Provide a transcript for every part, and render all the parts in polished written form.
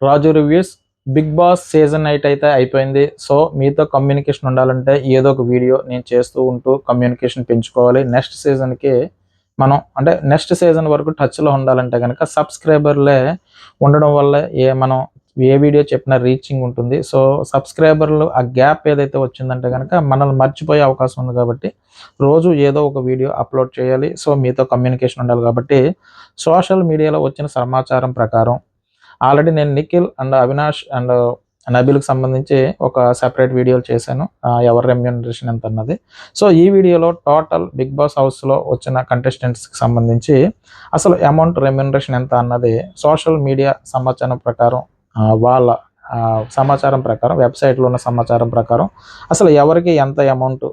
రాజు reviews big boss season 8 అయితే అయిపోయింది. So మీతో కమ్యూనికేషన్ ఉండాలంటే ఏదో ఒక వీడియో నేను చేస్తూ ఉంటూ కమ్యూనికేషన్ పెంచుకోవాలి. నెక్స్ట్ సీజన్కి మనం అంటే నెక్స్ట్ సీజన్ వరకు టచ్లో ఉండాలంటే కనుక సబ్స్క్రైబర్లే ఉండడం వల్ల మనం ఏ వీడియో చెప్పినా రీచింగ్ ఉంటుంది. సో సబ్స్క్రైబర్లు ఆ గ్యాప్ ఏదైతే వచ్చిందంటే కనుక మనల్ని మర్చిపోయే అవకాశం ఉంది. కాబట్టి రోజు ఏదో ఒక వీడియో అప్లోడ్ చేయాలి. సో మీతో కమ్యూనికేషన్ ఉండాలి. కాబట్టి సోషల్ మీడియాలో వచ్చిన సమాచారం ప్రకారం ఆల్రెడీ నేను నిఖిల్ అండ్ అవినాష్ అండ్ నబీల్కి సంబంధించి ఒక సెపరేట్ వీడియోలు చేశాను, ఎవరి రెమ్యూనరేషన్ ఎంత అన్నది. సో ఈ వీడియోలో టోటల్ బిగ్ బాస్ హౌస్లో వచ్చిన కంటెస్టెంట్స్కి సంబంధించి అసలు అమౌంట్ రెమ్యూనరేషన్ ఎంత అన్నది సోషల్ మీడియా సమాచారం ప్రకారం, వాళ్ళ సమాచారం ప్రకారం, వెబ్సైట్లో ఉన్న సమాచారం ప్రకారం అసలు ఎవరికి ఎంత అమౌంట్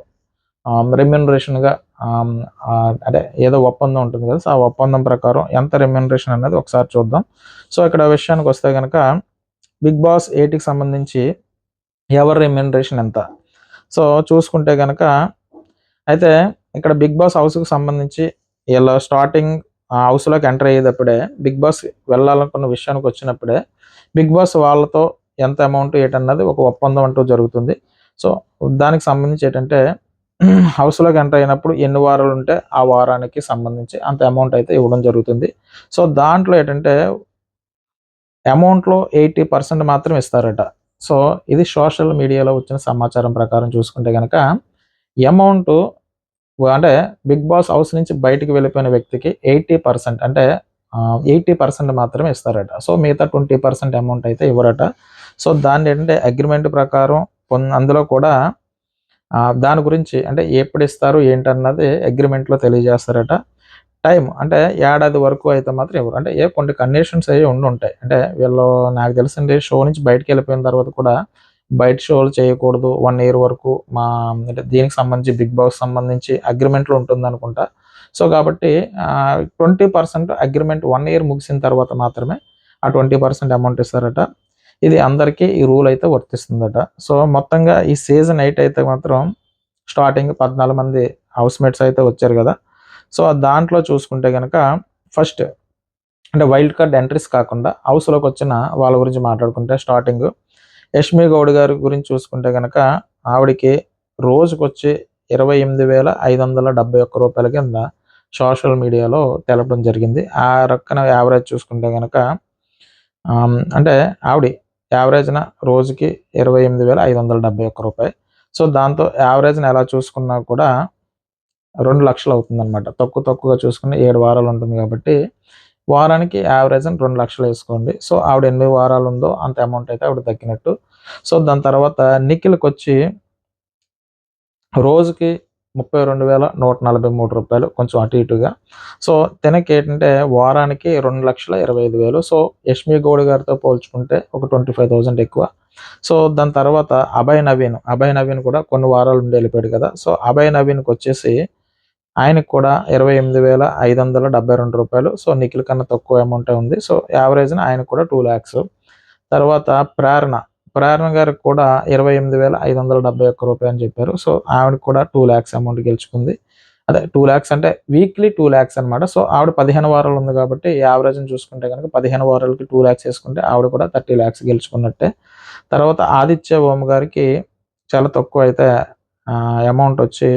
రెమ్యూనరేషన్గా, అంటే ఏదో ఒప్పందం ఉంటుంది కదా, సో ఆ ఒప్పందం ప్రకారం ఎంత రెమ్యూనరేషన్ అనేది ఒకసారి చూద్దాం. సో ఇక్కడ విషయానికి వస్తే కనుక బిగ్ బాస్ 8కి సంబంధించి ఎవరి రెమ్యూనరేషన్ ఎంత, సో చూసుకుంటే కనుక అయితే ఇక్కడ బిగ్ బాస్ హౌస్కి సంబంధించి వీళ్ళు స్టార్టింగ్ హౌస్లోకి ఎంటర్ అయ్యేటప్పుడే బిగ్ బాస్ వెళ్ళాలనుకున్న విషయానికి వచ్చినప్పుడే బిగ్ బాస్ వాళ్ళతో ఎంత అమౌంట్ ఏంటన్నది ఒక ఒప్పందం అంటూ జరుగుతుంది. సో దానికి సంబంధించి ఏంటంటే హౌస్లోకి ఎంటర్ అయినప్పుడు ఎన్ని వారాలు ఉంటే ఆ వారానికి సంబంధించి అంత అమౌంట్ అయితే ఇవ్వడం జరుగుతుంది. సో దాంట్లో ఏంటంటే అమౌంట్లో 80% మాత్రం ఇస్తారట. సో ఇది సోషల్ మీడియాలో వచ్చిన సమాచారం ప్రకారం చూసుకుంటే కనుక అమౌంట్ అంటే బిగ్ బాస్ హౌస్ నుంచి బయటికి వెళ్ళిపోయిన వ్యక్తికి 80% అంటే 80% మాత్రమే ఇస్తారట. సో మిగతా 20% అమౌంట్ అయితే ఇవ్వరట. సో దాన్ని ఏంటంటే అగ్రిమెంట్ ప్రకారం అందులో కూడా దాని గురించి అంటే ఎప్పుడు ఇస్తారు ఏంటన్నది అగ్రిమెంట్లో తెలియజేస్తారట. టైం అంటే ఏడాది వరకు అయితే మాత్రం ఇవ్వరు. అంటే కొన్ని కండిషన్స్ అవి ఉంటాయి. అంటే వీళ్ళు నాకు తెలిసింది షో నుంచి బయటకు వెళ్ళిపోయిన తర్వాత కూడా బయట షోలు చేయకూడదు 1 ఇయర్ వరకు, అంటే దీనికి సంబంధించి బిగ్ బాస్ సంబంధించి అగ్రిమెంట్లో ఉంటుంది అనుకుంటా. సో కాబట్టి 20% అగ్రిమెంట్ 1 ఇయర్ ముగిసిన తర్వాత మాత్రమే ఆ 20% అమౌంట్ ఇస్తారట. ఇది అందరికీ ఈ రూల్ అయితే వర్తిస్తుందట. సో మొత్తంగా ఈ సీజన్ 8 అయితే మాత్రం స్టార్టింగ్ 14 మంది హౌస్ మేట్స్ అయితే వచ్చారు కదా. సో దాంట్లో చూసుకుంటే కనుక ఫస్ట్ అంటే వైల్డ్ కార్డ్ ఎంట్రీస్ కాకుండా హౌస్లోకి వచ్చిన వాళ్ళ గురించి మాట్లాడుకుంటే స్టార్టింగ్ యష్మి గౌడ్ గారి గురించి చూసుకుంటే కనుక ఆవిడికి రోజుకొచ్చి 28,571 రూపాయల కింద సోషల్ మీడియాలో తెలపడం జరిగింది. ఆ రక్కన యావరేజ్ చూసుకుంటే కనుక అంటే ఆవిడ యావరేజ్న రోజుకి 28,571 రూపాయలు. సో దాంతో యావరేజ్ని ఎలా చూసుకున్నా కూడా 2 లక్షలు అవుతుందన్నమాట. తక్కువగా చూసుకుని 7 వారాలు ఉంటుంది కాబట్టి వారానికి యావరేజ్ 2 లక్షలు వేసుకోండి. సో ఆవిడ ఎన్ని వారాలు ఉందో అంత అమౌంట్ అయితే ఆవిడ తగ్గినట్టు. సో దాని తర్వాత నిఖిల్కి వచ్చి రోజుకి 32,143 రూపాయలు, కొంచెం అటు ఇటుగా. సో తినకి ఏంటంటే వారానికి 2,25,000. సో యష్మి గౌడ్ గారితో పోల్చుకుంటే ఒక 25,000 ఎక్కువ. సో దాని తర్వాత అభయ్ నవీన్ కూడా కొన్ని వారాలు ఉండి వెళ్ళిపోయాడు కదా. సో అభయ్ నవీన్కి వచ్చేసి ఆయనకు కూడా 28,572 రూపాయలు. సో నిఖిల్ కన్నా తక్కువ అమౌంటే ఉంది. సో యావరేజ్న ఆయనకు కూడా 2 lakhs. తర్వాత ప్రేరణ గారికి కూడా 28,571 రూపాయలు అని చెప్పారు. సో ఆవిడకి కూడా 2 lakhs అమౌంట్ గెలుచుకుంది. అదే 2 lakhs అంటే వీక్లీ 2 lakhs అనమాట. సో ఆవిడ 15 వారాలు ఉంది కాబట్టి యావరేజ్ని చూసుకుంటే కనుక 15 వారాలకి 2 lakhs వేసుకుంటే ఆవిడ కూడా 30 lakhs గెలుచుకున్నట్టే. తర్వాత ఆదిత్య ఓం గారికి చాలా తక్కువ అయితే అమౌంట్ వచ్చి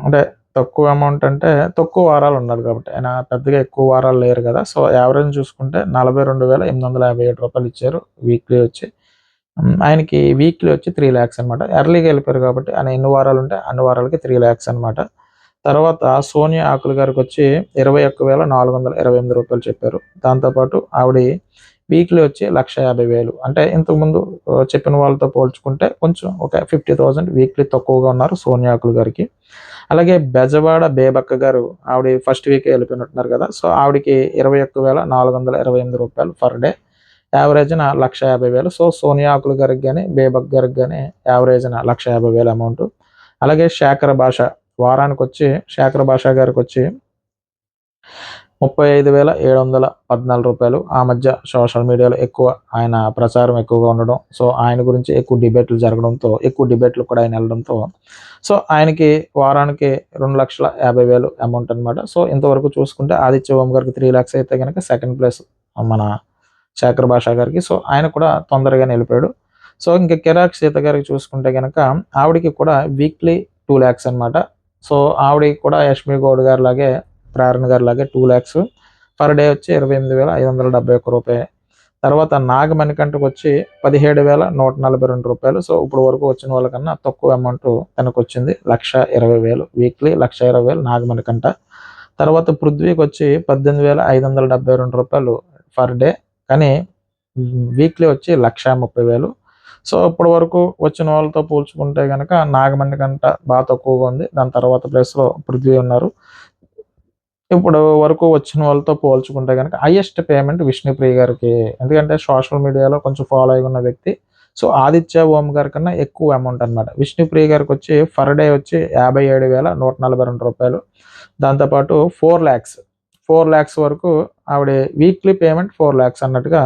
అంటే తక్కువ అమౌంట్ అంటే తక్కువ వారాలు ఉండాలి కాబట్టి ఆయన పెద్దగా ఎక్కువ వారాలు లేరు కదా. సో యావరేజ్ చూసుకుంటే 42,857 రూపాయలు ఇచ్చారు వీక్లీ వచ్చి. ఆయనకి వీక్లీ వచ్చి 3 lakhs అనమాట. ఎర్లీగా వెళ్ళిపోయారు కాబట్టి ఆయన ఎన్ని వారాలు ఉంటే అన్ని వారాలకి 3 lakhs అనమాట. తర్వాత సోనియా ఆకుల్ గారికి వచ్చి 21,428 రూపాయలు చెప్పారు. దాంతోపాటు ఆవిడ వీక్లీ వచ్చి 1,50,000. అంటే ఇంతకుముందు చెప్పిన వాళ్ళతో పోల్చుకుంటే కొంచెం ఒక 50,000 వీక్లీ తక్కువగా ఉన్నారు సోనియా ఆకుల్ గారికి. అలాగే బెజవాడ బేబక్క గారు ఆవిడ ఫస్ట్ వీక్ వెళ్ళిపోయినట్టున్నారు కదా. సో ఆవిడకి 21,428 రూపాయలు పర్ డే, యావరేజ్న 1,50,000. సో సోనియా ఆకుల్ గారికి కానీ బేబక్ గారికి కానీ యావరేజ్న 1,50,000 అమౌంట్. అలాగే వారానికి వచ్చి శేఖర్ భాష గారికి వచ్చి 35,714 రూపాయలు. ఆ మధ్య సోషల్ మీడియాలో ఎక్కువ ఆయన ప్రచారం ఎక్కువగా ఉండడం, సో ఆయన గురించి ఎక్కువ డిబేట్లు జరగడంతో, ఎక్కువ డిబేట్లు కూడా ఆయన వెళ్ళడంతో సో ఆయనకి వారానికి 2,50,000 అమౌంట్ అనమాట. సో ఇంతవరకు చూసుకుంటే ఆదిత్య ఓం గారికి 3 lakhs అయితే కనుక సెకండ్ ప్లేస్ మన శేఖర్ భాషా గారికి. సో ఆయన కూడా తొందరగానే వెళ్ళిపోయాడు. సో ఇంకా కిరాక్ సీత గారికి చూసుకుంటే కనుక ఆవిడకి కూడా వీక్లీ 2 lakhs అనమాట. సో ఆవిడకి కూడా యష్మి గౌడ్ గారి లాగే, ప్రేరణ గారి లాగే 2 lakhs పర్ డే వచ్చి 28,571 రూపాయలు. తర్వాత నాగమణికంటకు వచ్చి 17,142 రూపాయలు. సో ఇప్పుడు వరకు వచ్చిన వాళ్ళకన్నా తక్కువ అమౌంట్ తనకు వచ్చింది. 1,20,000 వీక్లీ 1,20,000 నాగమణికంట. తర్వాత పృథ్వీకి వచ్చి 18,572 రూపాయలు పర్ డే, కానీ వీక్లీ వచ్చి 1,30,000. సో ఇప్పటి వరకు వచ్చిన వాళ్ళతో పోల్చుకుంటే కనుక నాగమణికంట బాగా తక్కువగా ఉంది. దాని తర్వాత ప్లేస్లో పృథ్వీ ఉన్నారు. ఇప్పుడు వరకు వచ్చిన వాళ్ళతో పోల్చుకుంటే కనుక హైయెస్ట్ పేమెంట్ విష్ణుప్రియ గారికి, ఎందుకంటే సోషల్ మీడియాలో కొంచెం ఫాలో అయి ఉన్న వ్యక్తి. సో ఆదిత్య ఓం గారి కన్నా ఎక్కువ అమౌంట్ అనమాట. విష్ణుప్రియ గారికి వచ్చి పర్ డే వచ్చి 57,142 రూపాయలు. దాంతోపాటు 4 lakhs వరకు ఆవిడ వీక్లీ పేమెంట్ 4 lakhs అన్నట్టుగా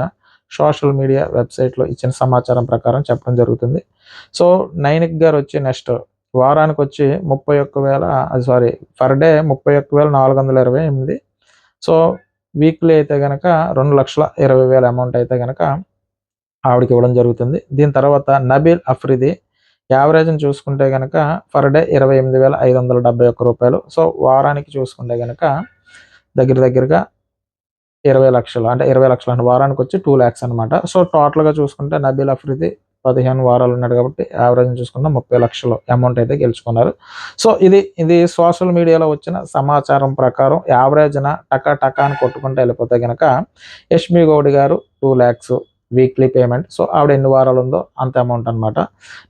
సోషల్ మీడియా వెబ్సైట్లో ఇచ్చిన సమాచారం ప్రకారం చెప్పడం జరుగుతుంది. సో నైనిక్ గారు వచ్చి నెక్స్ట్ వారానికి వచ్చి పర్ డే 31,428. సో వీక్లీ అయితే కనుక 2,20,000 అమౌంట్ అయితే కనుక ఆవిడకి ఇవ్వడం జరుగుతుంది. దీని తర్వాత నబీల్ అఫ్రిది యావరేజ్ని చూసుకుంటే కనుక పర్ డే 28,571 రూపాయలు. సో వారానికి చూసుకుంటే కనుక దగ్గరగా 20 లక్షలు, అంటే 20 లక్షలు అంటే వారానికి వచ్చి 2 lakhs అనమాట. సో టోటల్గా చూసుకుంటే నబీల్ అఫ్రిది 15 వారాలు ఉన్నాడు కాబట్టి యావరేజ్ చూసుకున్న 30 లక్షలు అమౌంట్ అయితే గెలుచుకున్నారు. సో ఇది సోషల్ మీడియాలో వచ్చిన సమాచారం ప్రకారం యావరేజ్న టకా అని కొట్టుకుంటే వెళ్ళిపోతే కనుక యష్మి గౌడ్ గారు 2 lakhs వీక్లీ పేమెంట్. సో ఆవిడ ఎన్ని వారాలు ఉందో అంత అమౌంట్ అనమాట.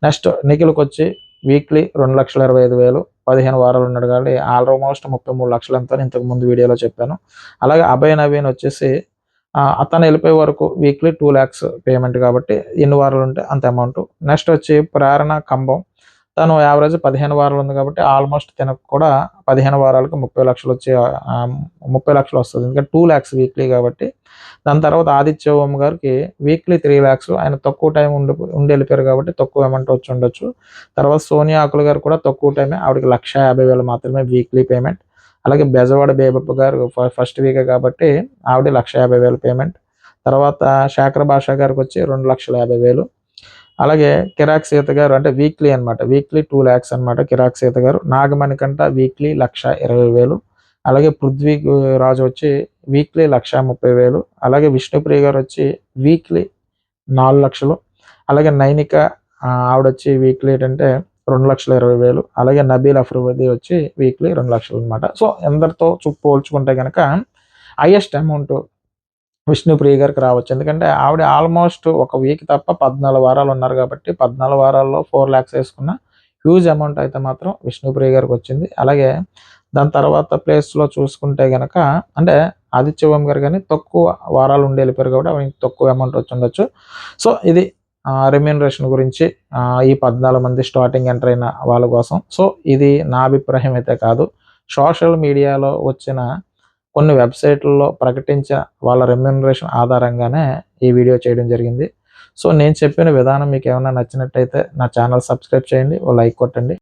నెక్స్ట్ నిఖిల్కి వచ్చి వీక్లీ 2,25,000, 15 వారాలు ఉన్నాడు కాబట్టి ఆల్మోస్ట్ 33 లక్షలు ఎంతో ఇంతకు ముందు వీడియోలో చెప్పాను. అలాగే అభయ్ నవీన్ వచ్చేసి అతను వెళ్ళిపోయే వరకు వీక్లీ 2 lakhs పేమెంట్ కాబట్టి ఎన్ని వారాలు ఉంటే అంత అమౌంట్. నెక్స్ట్ వచ్చి ప్రేరణ కంబం, తను యావరేజ్ 15 వారాలు ఉంది కాబట్టి ఆల్మోస్ట్ తనకు కూడా 15 వారాలకు 30 లక్షలు వచ్చి 30 లక్షలు వస్తుంది, ఎందుకంటే 2 lakhs వీక్లీ కాబట్టి. దాని తర్వాత ఆదిత్య ఓం గారికి వీక్లీ 3 lakhs, ఆయన తక్కువ టైం ఉండి వెళ్ళిపోయారు కాబట్టి తక్కువ అమౌంట్ వచ్చి ఉండొచ్చు. తర్వాత సోనియా ఆకుల గారు కూడా తక్కువ టైమే, ఆవిడకి 1,50,000 మాత్రమే వీక్లీ పేమెంట్. అలాగే బెజవాడ బేబప్ప గారు ఫస్ట్ వీకే కాబట్టి ఆవిడ 1,50,000 పేమెంట్. తర్వాత శేఖర్ భాషా గారికి వచ్చి 2,50,000. అలాగే కిరాక్ సీత గారు అంటే వీక్లీ అనమాట, వీక్లీ 2 lakhs అనమాట కిరాక్ సీత గారు. నాగమణికంట వీక్లీ 1,20,000. అలాగే పృథ్వీ రాజు వచ్చి వీక్లీ 1,30,000. అలాగే విష్ణుప్రియ గారు వచ్చి వీక్లీ 4 లక్షలు. అలాగే నైనిక ఆవిడ వచ్చి వీక్లీ ఏంటంటే 2,20,000. అలాగే నబీల్ అఫ్రిది వచ్చి వీక్లీ 2 లక్షలు అనమాట. సో ఎందరితో పోల్చుకుంటే కనుక హైయెస్ట్ అమౌంట్ విష్ణుప్రియ గారికి రావచ్చు, ఎందుకంటే ఆవిడ ఆల్మోస్ట్ ఒక వీక్ తప్ప 14 వారాలు ఉన్నారు కాబట్టి 14 వారాల్లో 4 lakhs వేసుకున్న హ్యూజ్ అమౌంట్ అయితే మాత్రం విష్ణుప్రియ గారికి వచ్చింది. అలాగే దాని తర్వాత ప్లేస్లో చూసుకుంటే కనుక అంటే ఆదిత్య ఓం గారు కానీ తక్కువ వారాలు ఉండి వెళ్ళిపోయారు కాబట్టి ఆవిడకి తక్కువ అమౌంట్ వచ్చి ఉండొచ్చు. సో ఇది రెమ్యూనరేషన్ గురించి ఈ 14 మంది స్టార్టింగ్ ఎంటర్ అయిన వాళ్ళ కోసం. సో ఇది నా అభిప్రాయం అయితే కాదు, సోషల్ మీడియాలో వచ్చిన కొన్ని వెబ్సైట్లలో ప్రకటించిన వాళ్ళ రెమ్యూనరేషన్ ఆధారంగానే ఈ వీడియో చేయడం జరిగింది. సో నేను చెప్పిన విధానం మీకు ఏమైనా నచ్చినట్టయితే నా ఛానల్ సబ్స్క్రైబ్ చేయండి, ఓ లైక్ కొట్టండి.